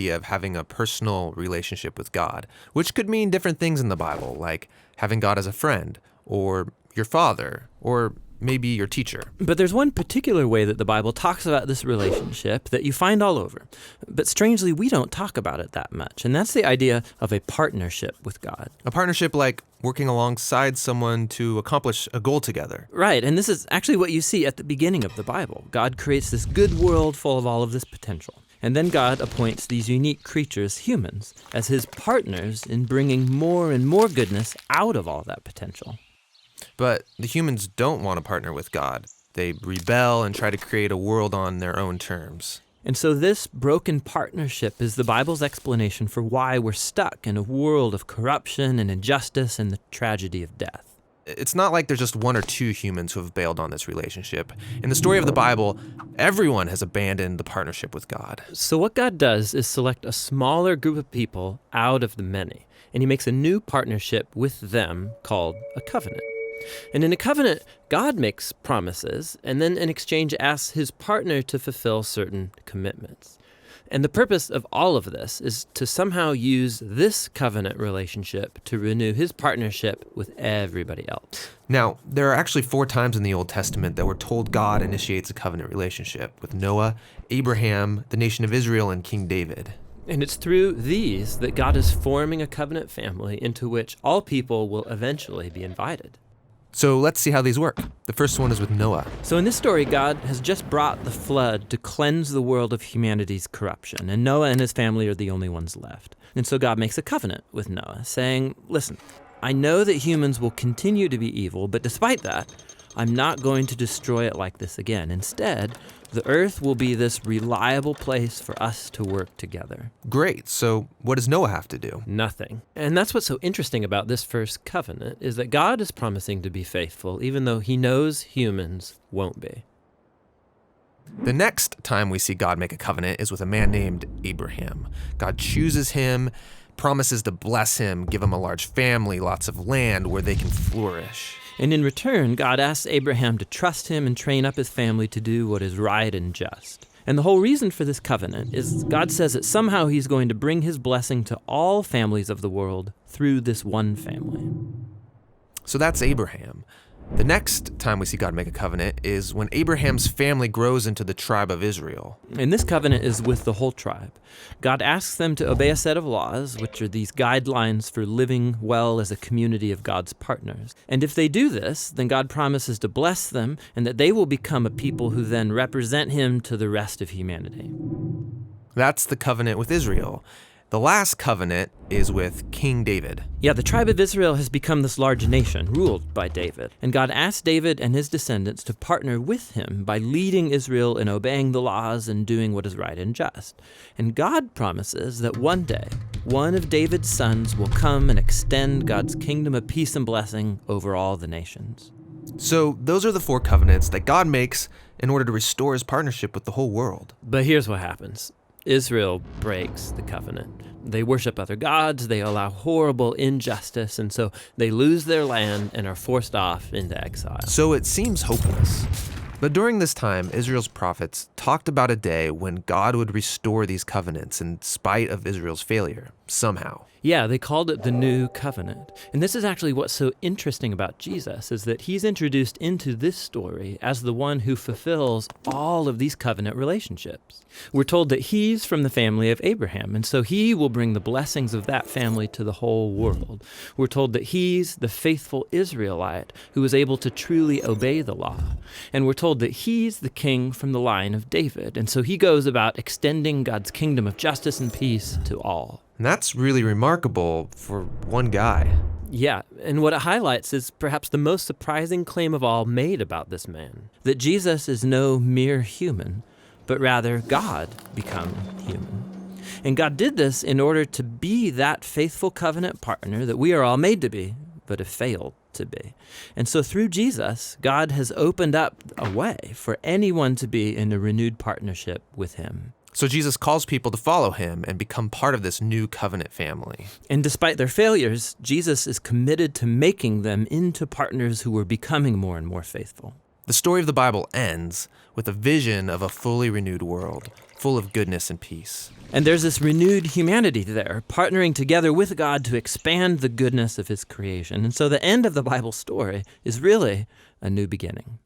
idea of having a personal relationship with God, which could mean different things in the Bible, like having God as a friend, or your father, or maybe your teacher. But there's one particular way that the Bible talks about this relationship that you find all over. But strangely, we don't talk about it that much. And that's the idea of a partnership with God. A partnership like working alongside someone to accomplish a goal together. Right, and this is actually what you see at the beginning of the Bible. God creates this good world full of all of this potential. And then God appoints these unique creatures, humans, as his partners in bringing more and more goodness out of all that potential. But the humans don't want to partner with God. They rebel and try to create a world on their own terms. And so this broken partnership is the Bible's explanation for why we're stuck in a world of corruption and injustice and the tragedy of death. It's not like there's just one or two humans who have bailed on this relationship. In the story of the Bible, everyone has abandoned the partnership with God. So what God does is select a smaller group of people out of the many, and he makes a new partnership with them called a covenant. And in a covenant, God makes promises and then in exchange asks his partner to fulfill certain commitments. And the purpose of all of this is to somehow use this covenant relationship to renew his partnership with everybody else. Now, there are actually 4 times in the Old Testament that we're told God initiates a covenant relationship with Noah, Abraham, the nation of Israel, and King David. And it's through these that God is forming a covenant family into which all people will eventually be invited. So let's see how these work. The first one is with Noah. So in this story, God has just brought the flood to cleanse the world of humanity's corruption, and Noah and his family are the only ones left. And so God makes a covenant with Noah, saying, listen, I know that humans will continue to be evil, but despite that, I'm not going to destroy it like this again. Instead, the earth will be this reliable place for us to work together. Great. So what does Noah have to do? Nothing. And that's what's so interesting about this first covenant, is that God is promising to be faithful, even though he knows humans won't be. The next time we see God make a covenant is with a man named Abraham. God chooses him, promises to bless him, give him a large family, lots of land where they can flourish. And in return, God asks Abraham to trust him and train up his family to do what is right and just. And the whole reason for this covenant is God says that somehow he's going to bring his blessing to all families of the world through this one family. So that's Abraham. The next time we see God make a covenant is when Abraham's family grows into the tribe of Israel. And this covenant is with the whole tribe. God asks them to obey a set of laws, which are these guidelines for living well as a community of God's partners. And if they do this, then God promises to bless them and that they will become a people who then represent him to the rest of humanity. That's the covenant with Israel. The last covenant is with King David. Yeah, the tribe of Israel has become this large nation ruled by David. And God asked David and his descendants to partner with him by leading Israel in obeying the laws and doing what is right and just. And God promises that one day, one of David's sons will come and extend God's kingdom of peace and blessing over all the nations. So those are the 4 covenants that God makes in order to restore his partnership with the whole world. But here's what happens. Israel breaks the covenant. They worship other gods, they allow horrible injustice, and so they lose their land and are forced off into exile. So it seems hopeless. But during this time, Israel's prophets talked about a day when God would restore these covenants in spite of Israel's failure, somehow. Yeah, they called it the New Covenant. And this is actually what's so interesting about Jesus, is that he's introduced into this story as the one who fulfills all of these covenant relationships. We're told that he's from the family of Abraham, and so he will bring the blessings of that family to the whole world. We're told that he's the faithful Israelite who was able to truly obey the law. And we're told that he's the king from the line of David, and so he goes about extending God's kingdom of justice and peace to all. And that's really remarkable for one guy. Yeah, and what it highlights is perhaps the most surprising claim of all made about this man, that Jesus is no mere human, but rather God become human. And God did this in order to be that faithful covenant partner that we are all made to be, but have failed to be. And so through Jesus, God has opened up a way for anyone to be in a renewed partnership with him. So Jesus calls people to follow him and become part of this new covenant family. And despite their failures, Jesus is committed to making them into partners who are becoming more and more faithful. The story of the Bible ends with a vision of a fully renewed world, full of goodness and peace. And there's this renewed humanity there, partnering together with God to expand the goodness of his creation. And so the end of the Bible story is really a new beginning.